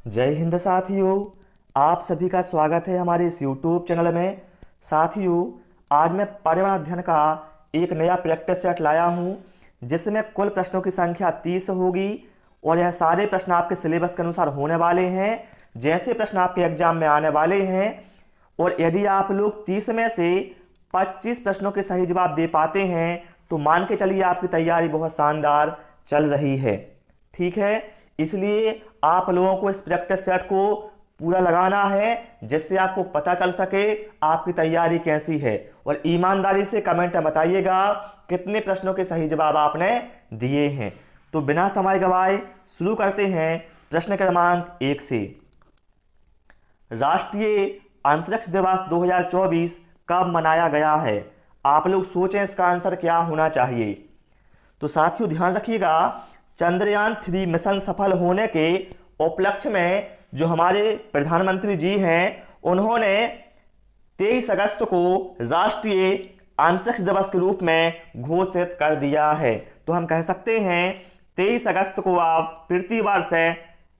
जय हिंद साथियों। आप सभी का स्वागत है हमारे इस YouTube चैनल में। साथियों, आज मैं पर्यावरण अध्ययन का एक नया प्रैक्टिस सेट लाया हूँ जिसमें कुल प्रश्नों की संख्या 30 होगी और यह सारे प्रश्न आपके सिलेबस के अनुसार होने वाले हैं, जैसे प्रश्न आपके एग्जाम में आने वाले हैं। और यदि आप लोग 30 में से 25 प्रश्नों के सही जवाब दे पाते हैं तो मान के चलिए आपकी तैयारी बहुत शानदार चल रही है। ठीक है, इसलिए आप लोगों को इस प्रैक्टिस सेट को पूरा लगाना है जिससे आपको पता चल सके आपकी तैयारी कैसी है। और ईमानदारी से कमेंट में बताइएगा कितने प्रश्नों के सही जवाब आपने दिए हैं। तो बिना समय गवाए शुरू करते हैं प्रश्न क्रमांक 1 से। राष्ट्रीय अंतरिक्ष दिवस 2024 कब मनाया गया है? आप लोग सोचें इसका आंसर क्या होना चाहिए। तो साथियों ध्यान रखिएगा, चंद्रयान 3 मिशन सफल होने के उपलक्ष्य में जो हमारे प्रधानमंत्री जी हैं उन्होंने 23 अगस्त को राष्ट्रीय अंतरिक्ष दिवस के रूप में घोषित कर दिया है। तो हम कह सकते हैं 23 अगस्त को आप पृथ्वी वर्ष से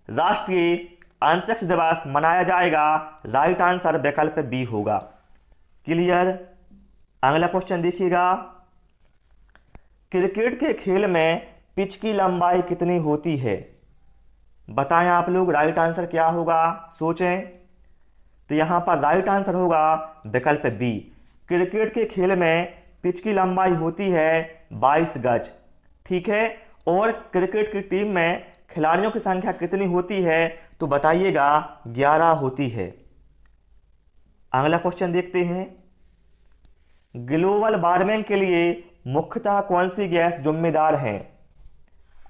राष्ट्रीय अंतरिक्ष दिवस मनाया जाएगा। राइट आंसर विकल्प बी होगा। क्लियर। अगला क्वेश्चन देखिएगा, क्रिकेट के खेल में पिच की लंबाई कितनी होती है? बताएं आप लोग राइट आंसर क्या होगा, सोचें। तो यहां पर राइट आंसर होगा विकल्प बी। क्रिकेट के खेल में पिच की लंबाई होती है 22 गज। ठीक है, और क्रिकेट की टीम में खिलाड़ियों की संख्या कितनी होती है? तो बताइएगा 11 होती है। अगला क्वेश्चन देखते हैं, ग्लोबल वार्मिंग के लिए मुख्यतः कौन सी गैस जिम्मेदार है?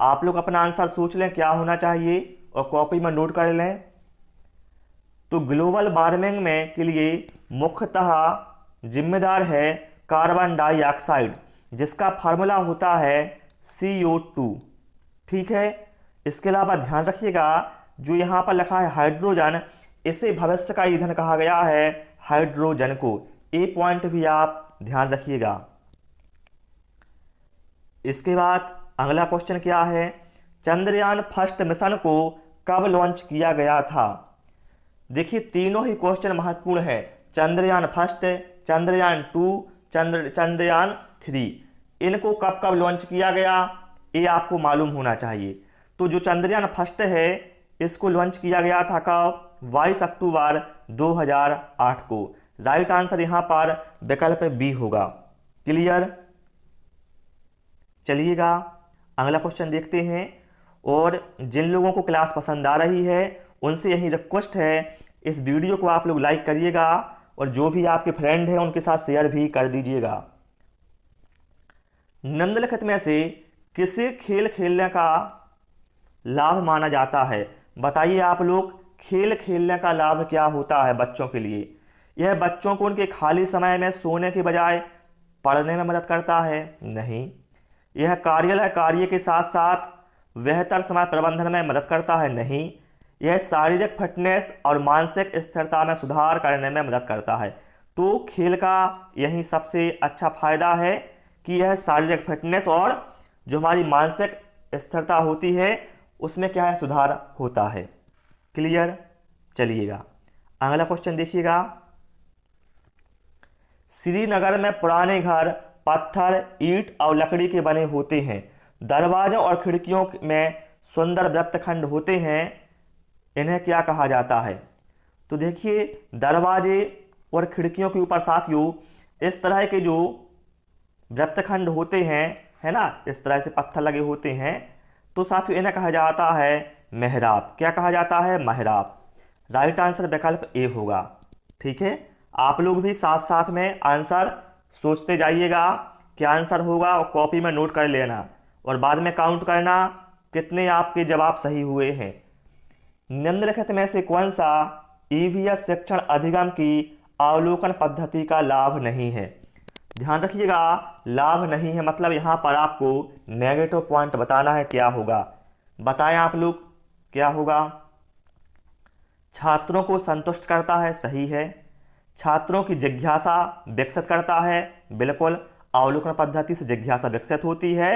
आप लोग अपना आंसर सोच लें क्या होना चाहिए और कॉपी में नोट कर लें। तो ग्लोबल वार्मिंग में के लिए मुख्यतः जिम्मेदार है कार्बन डाइऑक्साइड, जिसका फार्मूला होता है CO2। ठीक है, इसके अलावा ध्यान रखिएगा जो यहाँ पर लिखा है हाइड्रोजन, इसे भविष्य का ईंधन कहा गया है हाइड्रोजन को। ए पॉइंट भी आप ध्यान रखिएगा। इसके बाद अगला क्वेश्चन क्या है, चंद्रयान फर्स्ट मिशन को कब लॉन्च किया गया था? देखिए तीनों ही क्वेश्चन महत्वपूर्ण है। चंद्रयान फर्स्ट, चंद्रयान 2, चंद्रयान 3, इनको कब कब लॉन्च किया गया ये आपको मालूम होना चाहिए। तो जो चंद्रयान फर्स्ट है इसको लॉन्च किया गया था कब? 22 अक्टूबर 2008 को। राइट आंसर यहाँ पर विकल्प बी होगा। क्लियर। चलिएगा अगला क्वेश्चन देखते हैं। और जिन लोगों को क्लास पसंद आ रही है उनसे यही रिक्वेस्ट है, इस वीडियो को आप लोग लाइक करिएगा और जो भी आपके फ्रेंड हैं उनके साथ शेयर भी कर दीजिएगा। निम्नलिखित में से किसे खेल खेलने का लाभ माना जाता है? बताइए आप लोग, खेल खेलने का लाभ क्या होता है बच्चों के लिए? यह बच्चों को उनके खाली समय में सोने के बजाय पढ़ने में मदद करता है? नहीं। यह कार्यालय कार्य के साथ साथ बेहतर समय प्रबंधन में मदद करता है? नहीं। यह शारीरिक फिटनेस और मानसिक स्थिरता में सुधार करने में मदद करता है। तो खेल का यही सबसे अच्छा फायदा है कि यह शारीरिक फिटनेस और जो हमारी मानसिक स्थिरता होती है उसमें क्या है, सुधार होता है। क्लियर। चलिएगा अगला क्वेश्चन देखिएगा, श्रीनगर में पुराने घर पत्थर, ईंट और लकड़ी के बने होते हैं। दरवाजों और खिड़कियों में सुंदर वृत्तखंड होते हैं, इन्हें क्या कहा जाता है? तो देखिए दरवाजे और खिड़कियों के ऊपर साथियों इस तरह के जो वृत्तखंड होते हैं, है ना, इस तरह से पत्थर लगे होते हैं, तो साथियों इन्हें कहा जाता है मेहराब। क्या कहा जाता है? मेहराब। राइट आंसर विकल्प ए होगा। ठीक है, आप लोग भी साथ साथ में आंसर सोचते जाइएगा क्या आंसर होगा और कॉपी में नोट कर लेना और बाद में काउंट करना कितने आपके जवाब सही हुए हैं। निम्नलिखित में से कौन सा ईवीएस शिक्षण अधिगम की अवलोकन पद्धति का लाभ नहीं है? ध्यान रखिएगा, लाभ नहीं है मतलब यहाँ पर आपको नेगेटिव पॉइंट बताना है। क्या होगा बताएं आप लोग, क्या होगा? छात्रों को संतुष्ट करता है, सही है। छात्रों की जिज्ञासा विकसित करता है, बिल्कुल। अवलोकन पद्धति से जिज्ञासा विकसित होती है।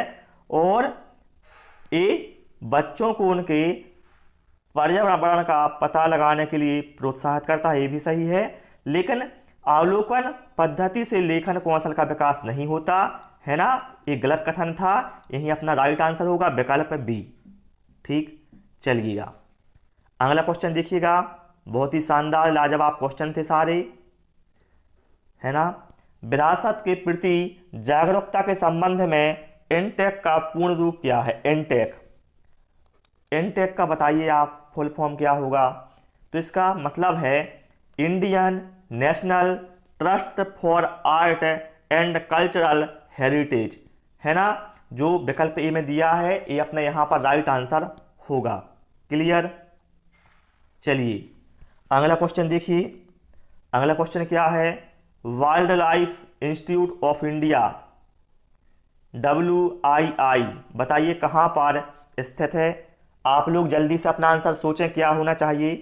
और ए बच्चों को उनके पर्यावरण का पता लगाने के लिए प्रोत्साहित करता है, ये भी सही है। लेकिन अवलोकन पद्धति से लेखन कौशल का विकास नहीं होता है ना, ये गलत कथन था। यही अपना राइट आंसर होगा विकल्प बी। ठीक, चलिएगा अगला क्वेश्चन देखिएगा। बहुत ही शानदार लाजवाब क्वेश्चन थे सारे, है ना। विरासत के प्रति जागरूकता के संबंध में एनटेक का पूर्ण रूप क्या है? एनटेक, एनटेक का बताइए आप फुल फॉर्म क्या होगा? तो इसका मतलब है Indian national trust for art and cultural heritage, है ना। जो विकल्प ए में दिया है ये अपने यहाँ पर राइट आंसर होगा। क्लियर, चलिए अगला क्वेश्चन देखिए। अगला क्वेश्चन क्या है? Wild life institute of India WII बताइए कहाँ पर स्थित है? आप लोग जल्दी से अपना आंसर सोचें क्या होना चाहिए।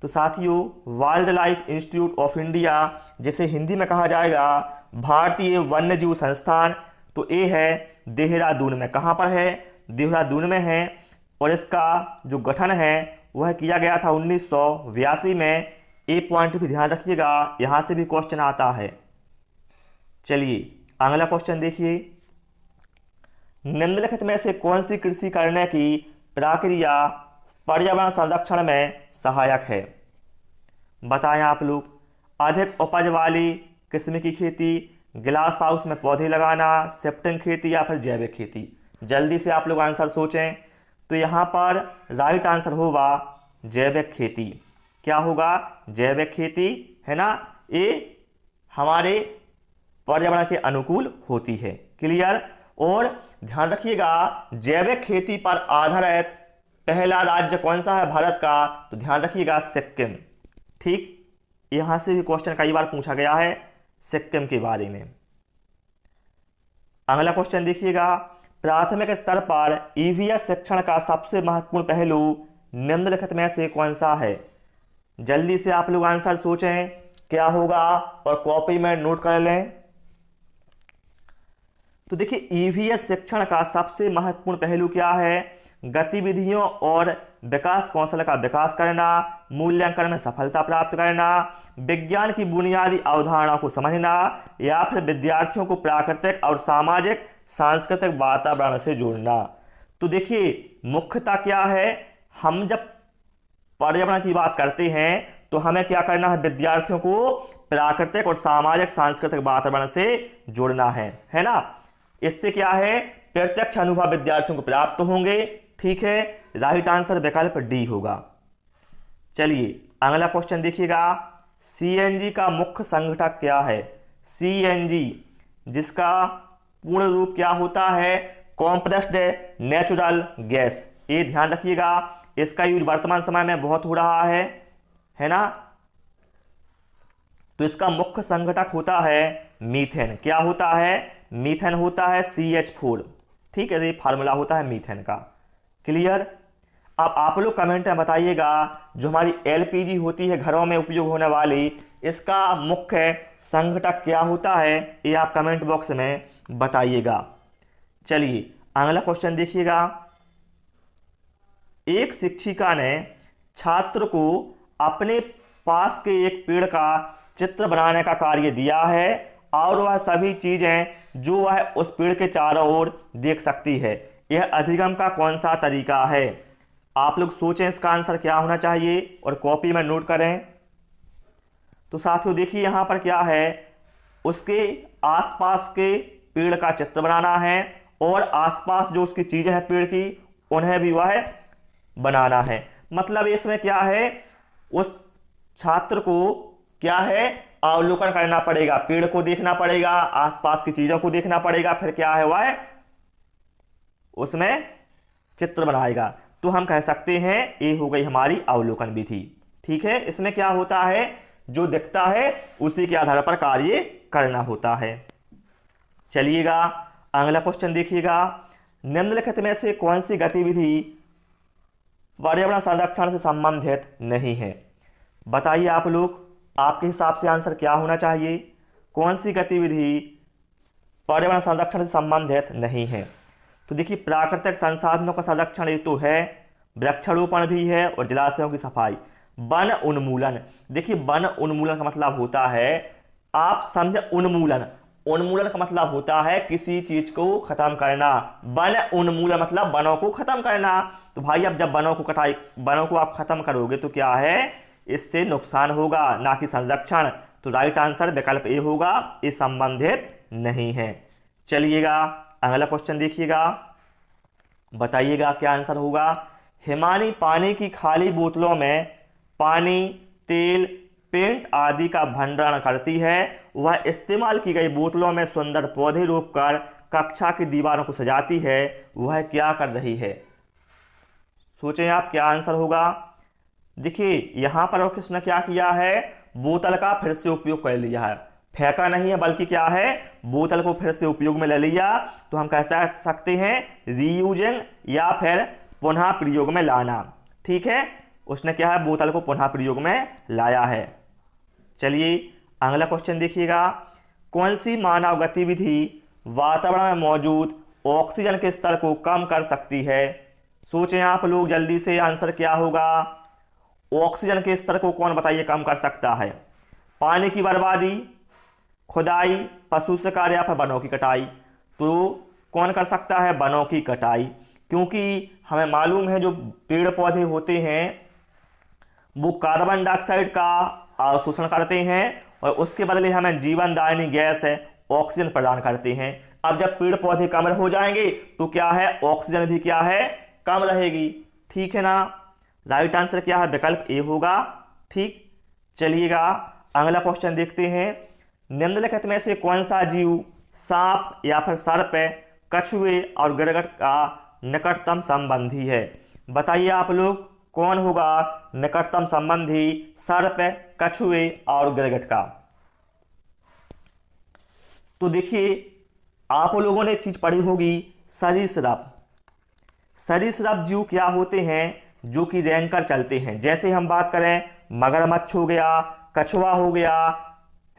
तो साथियों, wild life institute of India जिसे हिंदी में कहा जाएगा भारतीय वन्यजीव संस्थान, तो ये है देहरादून में। कहाँ पर है? देहरादून में है। और इसका जो गठन है वह किया गया था 1982 में। ए पॉइंट भी ध्यान रखिएगा, यहाँ से भी क्वेश्चन आता है। चलिए अगला क्वेश्चन देखिए। निम्नलिखित में से कौन सी कृषि करने की प्रक्रिया पर्यावरण संरक्षण में सहायक है? बताएं आप लोग। अधिक उपज वाली किस्म की खेती, ग्लास हाउस में पौधे लगाना, शिफ्टिंग खेती या फिर जैविक खेती? जल्दी से आप लोग आंसर सोचें। तो यहाँ पर राइट आंसर होगा जैविक खेती। क्या होगा? जैविक खेती, है ना। ये हमारे पर्यावरण के अनुकूल होती है। क्लियर। और ध्यान रखिएगा जैविक खेती पर आधारित पहला राज्य कौन सा है भारत का? तो ध्यान रखिएगा सिक्किम। ठीक, यहां से भी क्वेश्चन कई बार पूछा गया है सिक्किम के बारे में। अगला क्वेश्चन देखिएगा। प्राथमिक स्तर पर EVS शिक्षण का सबसे महत्वपूर्ण पहलू निम्नलिखित में से कौन सा है? जल्दी से आप लोग आंसर सोचें क्या होगा और कॉपी में नोट कर लें। तो देखिए EVS शिक्षण का सबसे महत्वपूर्ण पहलू क्या है? गतिविधियों और विकास कौशल का विकास करना, मूल्यांकन में सफलता प्राप्त करना, विज्ञान की बुनियादी अवधारणा को समझना, या फिर विद्यार्थियों को प्राकृतिक और सामाजिक सांस्कृतिक वातावरण से जोड़ना। तो देखिए मुख्यतः क्या है, हम जब पर्यावरण की बात करते हैं तो हमें क्या करना है? विद्यार्थियों को प्राकृतिक और सामाजिक सांस्कृतिक वातावरण से जोड़ना है ना। इससे क्या है? प्रत्यक्ष अनुभव विद्यार्थियों को प्राप्त होंगे। ठीक है, राइट आंसर विकल्प डी होगा। चलिए अगला क्वेश्चन देखिएगा। CNG का मुख्य संघटक क्या है? CNG जिसका पूर्ण रूप क्या होता है? Compressed natural gas. ये ध्यान रखिएगा, इसका यूज वर्तमान समय में बहुत हो रहा है ना। तो इसका मुख्य संघटक होता है मीथेन। क्या होता है? मीथेन होता है CH4। ठीक है, ये फार्मूला होता है मीथेन का। क्लियर। अब आप लोग कमेंट में बताइएगा जो हमारी LPG होती है घरों में उपयोग होने वाली, इसका मुख्य संघटक क्या होता है? ये आप कमेंट बॉक्स में बताइएगा। चलिए अगला क्वेश्चन देखिएगा। एक शिक्षिका ने छात्र को अपने पास के एक पेड़ का चित्र बनाने का कार्य दिया है और वह सभी चीजें जो वह उस पेड़ के चारों ओर देख सकती है। यह अधिगम का कौन सा तरीका है? आप लोग सोचें इसका आंसर क्या होना चाहिए और कॉपी में नोट करें। तो साथियों देखिए यहाँ पर क्या है, उसके आसपास के पेड़ का चित्र बनाना है और आसपास जो उसकी चीजें हैं पेड़ की उन्हें भी वह बनाना है। मतलब इसमें क्या है, उस छात्र को क्या है, अवलोकन करना पड़ेगा, पेड़ को देखना पड़ेगा, आसपास की चीजों को देखना पड़ेगा, फिर क्या है वह उसमें चित्र बनाएगा। तो हम कह सकते हैं ये हो गई हमारी अवलोकन विधि। ठीक है, इसमें क्या होता है, जो दिखता है उसी के आधार पर कार्य करना होता है। चलिएगा अगला क्वेश्चन देखिएगा। निम्नलिखित में से कौन सी गतिविधि पर्यावरण संरक्षण से संबंधित नहीं है? बताइए आप लोग, आपके हिसाब से आंसर क्या होना चाहिए? कौन सी गतिविधि पर्यावरण संरक्षण से संबंधित नहीं है? तो देखिए प्राकृतिक संसाधनों का संरक्षण ये तो है, वृक्षारोपण भी है और जलाशयों की सफाई। वन उन्मूलन, देखिए वन उन्मूलन का मतलब होता है, आप समझे, उन्मूलन, उन्मूलन का मतलब होता है किसी चीज को खत्म करना। वन उन्मूलन मतलब वनों को खत्म करना। तो भाई अब जब वनों को आप खत्म करोगे तो क्या है, इससे नुकसान होगा, ना कि संरक्षण। तो राइट आंसर विकल्प ए होगा, ये संबंधित नहीं है। चलिएगा अगला क्वेश्चन देखिएगा, बताइएगा क्या आंसर होगा। हिमानी पानी की खाली बोतलों में पानी, तेल, पेंट आदि का भंडारण करती है। वह इस्तेमाल की गई बोतलों में सुंदर पौधे रोपकर कक्षा की दीवारों को सजाती है। वह क्या कर रही है? सोचें आप क्या आंसर होगा। देखिए यहां पर और किसने क्या किया है, बोतल का फिर से उपयोग कर लिया है, फेंका नहीं है बल्कि क्या है, बोतल को फिर से उपयोग में ले लिया। तो हम कह सकते हैं रीयूजिंग या फिर पुनः प्रयोग में लाना। ठीक है, उसने क्या है, बोतल को पुनः प्रयोग में लाया है। चलिए अगला क्वेश्चन देखिएगा, कौन सी मानव गतिविधि वातावरण में मौजूद ऑक्सीजन के स्तर को कम कर सकती है? सोचें आप लोग जल्दी से, आंसर क्या होगा। ऑक्सीजन के स्तर को कौन बताइए कम कर सकता है? पानी की बर्बादी, खुदाई, पशु शिकार या फिर वनों की कटाई। तो कौन कर सकता है? वनों की कटाई, क्योंकि हमें मालूम है जो पेड़ पौधे होते हैं वो कार्बन डाइऑक्साइड का अवशोषण करते हैं और उसके बदले हमें जीवनदायिनी गैस है ऑक्सीजन प्रदान करते हैं। अब जब पेड़ पौधे कम हो जाएंगे तो क्या है, ऑक्सीजन भी क्या है, कम रहेगी। ठीक है ना, राइट आंसर क्या है, विकल्प ए होगा। ठीक, चलिएगा अगला क्वेश्चन देखते हैं, निम्नलिखित में से कौन सा जीव सांप या फिर सर्प, कछुए और गिरगिट का निकटतम संबंधी है? बताइए आप लोग कौन होगा निकटतम संबंधी सर्प, कछुए और गिरगिट का। तो देखिए आप लोगों ने एक चीज पढ़ी होगी, सरीसृप। सरीसृप जीव क्या होते हैं, जो कि रेंगकर चलते हैं। जैसे हम बात करें मगरमच्छ हो गया, कछुआ हो गया,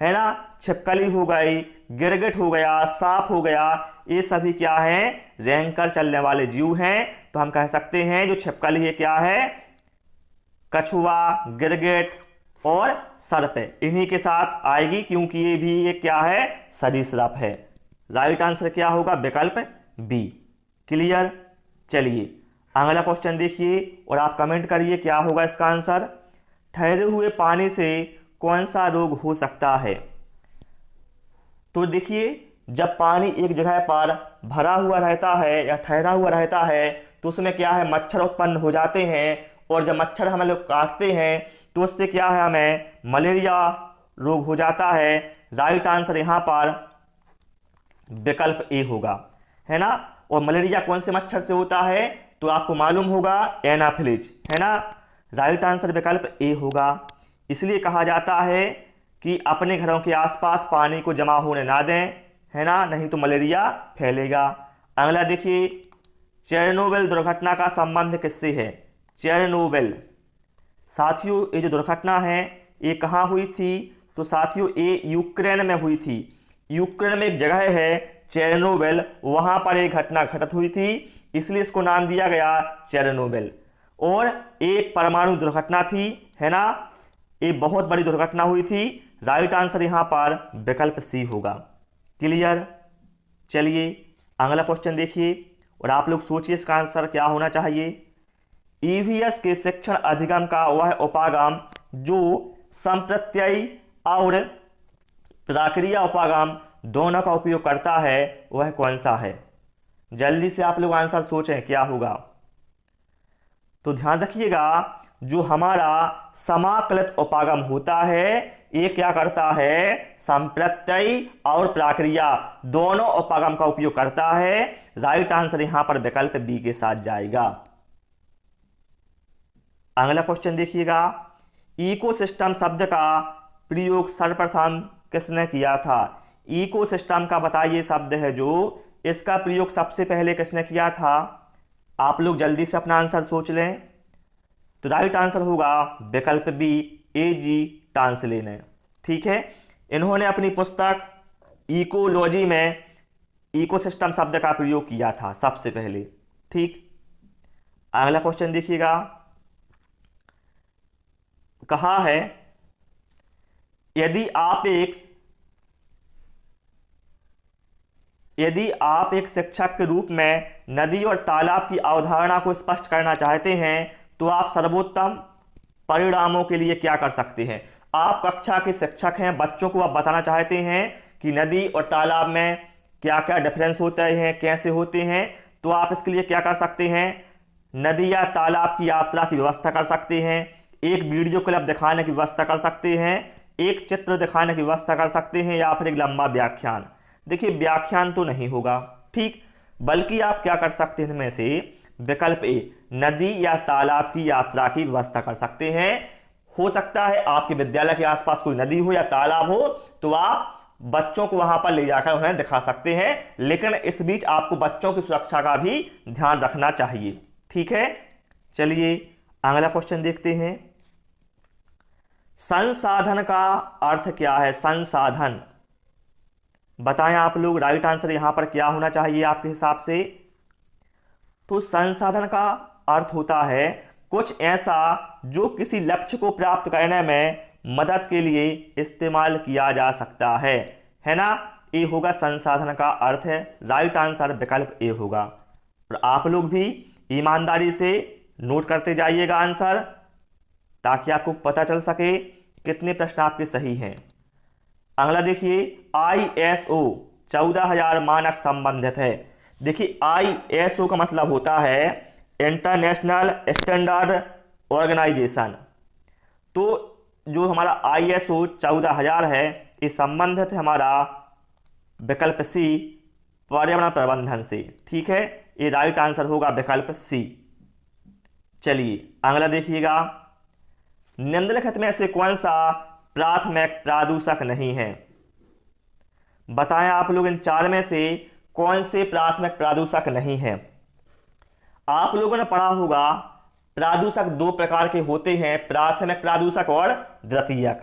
है ना, छिपकली हो गई, गिरगिट हो गया, सांप हो गया, ये सभी क्या हैं, रेंगकर चलने वाले जीव हैं। तो हम कह सकते हैं जो छिपकली है क्या है, कछुआ, गिरगिट और सर्प, इन्हीं के साथ आएगी, क्योंकि ये भी ये क्या है, सरीसृप है। राइट आंसर क्या होगा, विकल्प बी। क्लियर। चलिए अगला क्वेश्चन देखिए और आप कमेंट करिए क्या होगा इसका आंसर। ठहरे हुए पानी से कौन सा रोग हो सकता है? तो देखिए जब पानी एक जगह पर भरा हुआ रहता है या ठहरा हुआ रहता है तो उसमें क्या है, मच्छर उत्पन्न हो जाते हैं, और जब मच्छर हमें लोग काटते हैं तो उससे क्या है, हमें मलेरिया रोग हो जाता है। राइट आंसर यहाँ पर विकल्प ए होगा, है ना। और मलेरिया कौन से मच्छर से होता है, तो आपको मालूम होगा एनाफिलिज, है ना। राइट आंसर विकल्प ए होगा। इसलिए कहा जाता है कि अपने घरों के आसपास पानी को जमा होने ना दें, है ना, नहीं तो मलेरिया फैलेगा। अगला देखिए, चेरनोबिल दुर्घटना का संबंध किससे है? चेरनोबिल, साथियों ये जो दुर्घटना है ये कहाँ हुई थी? तो साथियों ये यूक्रेन में हुई थी। यूक्रेन में एक जगह है चेरनोबिल, वहाँ पर एक घटना घटित हुई थी, इसलिए इसको नाम दिया गया चेरनोबिल। और एक परमाणु दुर्घटना थी, है ना, ये बहुत बड़ी दुर्घटना हुई थी। राइट आंसर यहाँ पर विकल्प सी होगा। क्लियर। चलिए अगला क्वेश्चन देखिए और आप लोग सोचिए इसका आंसर क्या होना चाहिए। ईवीएस के शिक्षण अधिगम का वह उपागम जो संप्रत्ययी और प्रक्रिया उपागम दोनों का उपयोग करता है वह कौन सा है? जल्दी से आप लोग आंसर सोचें क्या होगा। तो ध्यान रखिएगा, जो हमारा समाकलित उपागम होता है ये क्या करता है, संप्रत्ययी और प्रक्रिया दोनों उपागम का उपयोग करता है। राइट आंसर यहां पर विकल्प बी के साथ जाएगा। अगला क्वेश्चन देखिएगा, इकोसिस्टम शब्द का प्रयोग सर्वप्रथम किसने किया था? इकोसिस्टम का बताइए शब्द है जो, इसका प्रयोग सबसे पहले किसने किया था? आप लोग जल्दी से अपना आंसर सोच लें। तो राइट आंसर होगा विकल्प बी, ए.जी. टांसले ने। ठीक है, इन्होंने अपनी पुस्तक इकोलॉजी में इकोसिस्टम शब्द का प्रयोग किया था सबसे पहले। ठीक, अगला क्वेश्चन देखिएगा, कहा है यदि आप एक शिक्षक के रूप में नदी और तालाब की अवधारणा को स्पष्ट करना चाहते हैं तो आप सर्वोत्तम परिणामों के लिए क्या कर सकते हैं। आप कक्षा के शिक्षक हैं, बच्चों को आप बताना चाहते हैं कि नदी और तालाब में क्या क्या डिफरेंस होते हैं, कैसे होते हैं, तो आप इसके लिए क्या कर सकते हैं, नदी या तालाब की यात्रा की व्यवस्था कर सकते हैं, एक वीडियो क्लिप दिखाने की व्यवस्था कर सकते हैं, एक चित्र दिखाने की व्यवस्था कर सकते हैं, या फिर एक लंबा व्याख्यान। देखिए व्याख्यान तो नहीं होगा, ठीक, बल्कि आप क्या कर सकते हैं, इनमें से विकल्प ए, नदी या तालाब की यात्रा की व्यवस्था कर सकते हैं। हो सकता है आपके विद्यालय के आसपास कोई नदी हो या तालाब हो, तो आप बच्चों को वहां पर ले जाकर उन्हें दिखा सकते हैं, लेकिन इस बीच आपको बच्चों की सुरक्षा का भी ध्यान रखना चाहिए, ठीक है। चलिए अगला क्वेश्चन देखते हैं, संसाधन का अर्थ क्या है। संसाधन बताएं आप लोग, राइट आंसर यहां पर क्या होना चाहिए आपके हिसाब से। तो संसाधन का अर्थ होता है कुछ ऐसा जो किसी लक्ष्य को प्राप्त करने में मदद के लिए इस्तेमाल किया जा सकता है ना। ए होगा संसाधन का अर्थ है, राइट आंसर विकल्प ए होगा। और आप लोग भी ईमानदारी से नोट करते जाइएगा आंसर, ताकि आपको पता चल सके कितने प्रश्न आपके सही हैं। अगला देखिए, ISO 14000 मानक संबंधित है। देखिए ISO का मतलब होता है इंटरनेशनल स्टैंडर्ड ऑर्गेनाइजेशन। तो जो हमारा ISO 14000 है ये संबंधित है हमारा विकल्प सी, पर्यावरण प्रबंधन से, ठीक है। ये राइट आंसर होगा विकल्प सी। चलिए अगला देखिएगा, निम्नलिखित में से कौन सा प्राथमिक प्रदूषक नहीं है। बताएं आप लोग इन चार में से कौन से प्राथमिक प्रदूषक नहीं है। आप लोगों ने पढ़ा होगा प्रदूषक दो प्रकार के होते हैं, प्राथमिक प्रदूषक और द्वितीयक।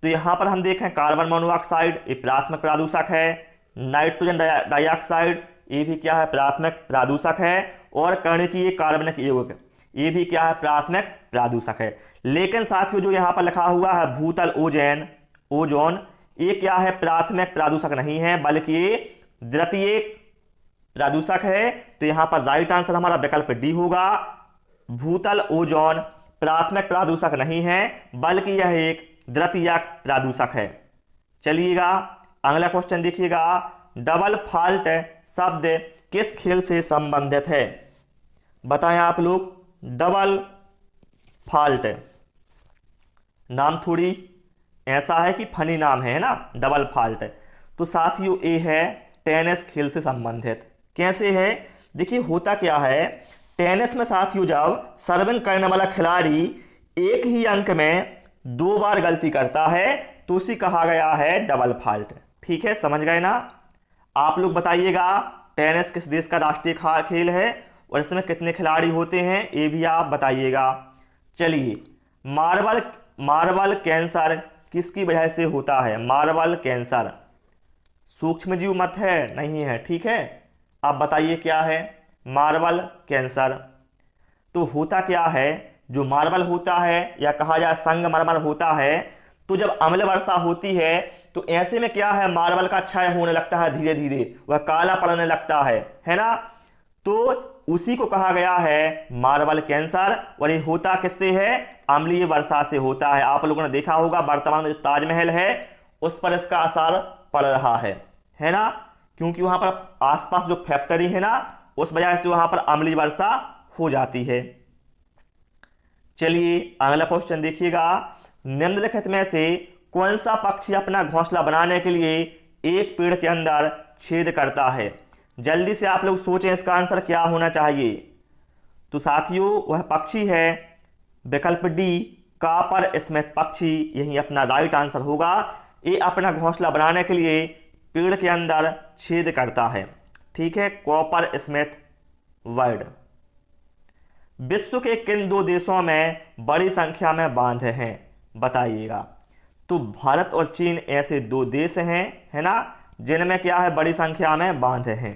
तो यहां पर हम देखें कार्बन मोनोऑक्साइड ये प्राथमिक प्रदूषक है, नाइट्रोजन डाइऑक्साइड ये भी क्या है प्राथमिक प्रदूषक है, और कणिकीय कार्बनिक यौगिक ये भी क्या है प्राथमिक प्रदूषक है। लेकिन साथियों जो यहाँ पर लिखा हुआ है भूतल ओजोन ये क्या है प्राथमिक प्रदूषक नहीं है, बल्कि ये द्वितीय प्रदूषक है। तो यहाँ पर राइट आंसर हमारा विकल्प डी होगा, भूतल ओजोन प्राथमिक प्रदूषक नहीं है, बल्कि यह एक द्वितीयक प्रदूषक है। चलिएगा अगला क्वेश्चन देखिएगा, डबल फॉल्ट शब्द किस खेल से संबंधित है। बताएं आप लोग, डबल फॉल्ट नाम थोड़ी ऐसा है कि फनी नाम है ना, डबल फॉल्ट। तो साथियों ए है टेनिस खेल से संबंधित। कैसे है, देखिए होता क्या है, टेनिस में साथियों जब सर्विंग करने वाला खिलाड़ी एक ही अंक में 2 बार गलती करता है तो उसी कहा गया है डबल फॉल्ट, ठीक है, समझ गए ना। आप लोग बताइएगा टेनिस किस देश का राष्ट्रीय खेल है और इसमें कितने खिलाड़ी होते हैं ये भी आप बताइएगा। चलिए मार्बल कैंसर किसकी वजह से होता है। मार्बल कैंसर सूक्ष्मजीव मत है, नहीं है, ठीक है। आप बताइए क्या है मार्बल कैंसर। तो होता क्या है, जो मार्बल होता है या कहा जाए संगमरमर होता है, तो जब अम्ल वर्षा होती है तो ऐसे में क्या है मार्बल का क्षय होने लगता है, धीरे धीरे वह काला पड़ने लगता है ना। तो उसी को कहा गया है मार्बल कैंसर, और ये होता किससे है, अम्लीय वर्षा से होता है। आप लोगों ने देखा होगा वर्तमान में जो ताजमहल है उस पर इसका असर पड़ रहा है ना, क्योंकि वहां पर आसपास जो फैक्ट्री है ना उस वजह से वहां पर अम्लीय वर्षा हो जाती है। चलिए अगला क्वेश्चन देखिएगा, निम्नलिखित में से कौन सा पक्षी अपना घोंसला बनाने के लिए एक पेड़ के अंदर छेद करता है। जल्दी से आप लोग सोचें इसका आंसर क्या होना चाहिए। तो साथियों वह पक्षी है विकल्प डी, कॉपर स्मिथ पक्षी, यही अपना राइट आंसर होगा। ये अपना घोंसला बनाने के लिए पेड़ के अंदर छेद करता है, ठीक है, कॉपर स्मिथ बर्ड। विश्व के किन 2 देशों में बड़ी संख्या में बांध हैं, बताइएगा। तो भारत और चीन ऐसे 2 देश हैं, है ना, जिनमें क्या है बड़ी संख्या में बांध हैं।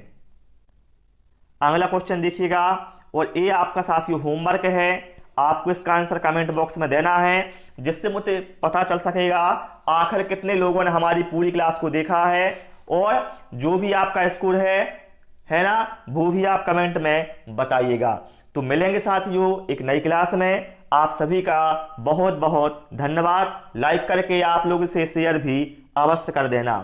अगला क्वेश्चन देखिएगा, और ये आपका साथियों होमवर्क है, आपको इसका आंसर कमेंट बॉक्स में देना है, जिससे मुझे पता चल सकेगा आखिर कितने लोगों ने हमारी पूरी क्लास को देखा है। और जो भी आपका स्कोर है ना, वो भी आप कमेंट में बताइएगा। तो मिलेंगे साथियों एक नई क्लास में। आप सभी का बहुत बहुत धन्यवाद। लाइक करके आप लोग इसे शेयर भी अवश्य कर देना।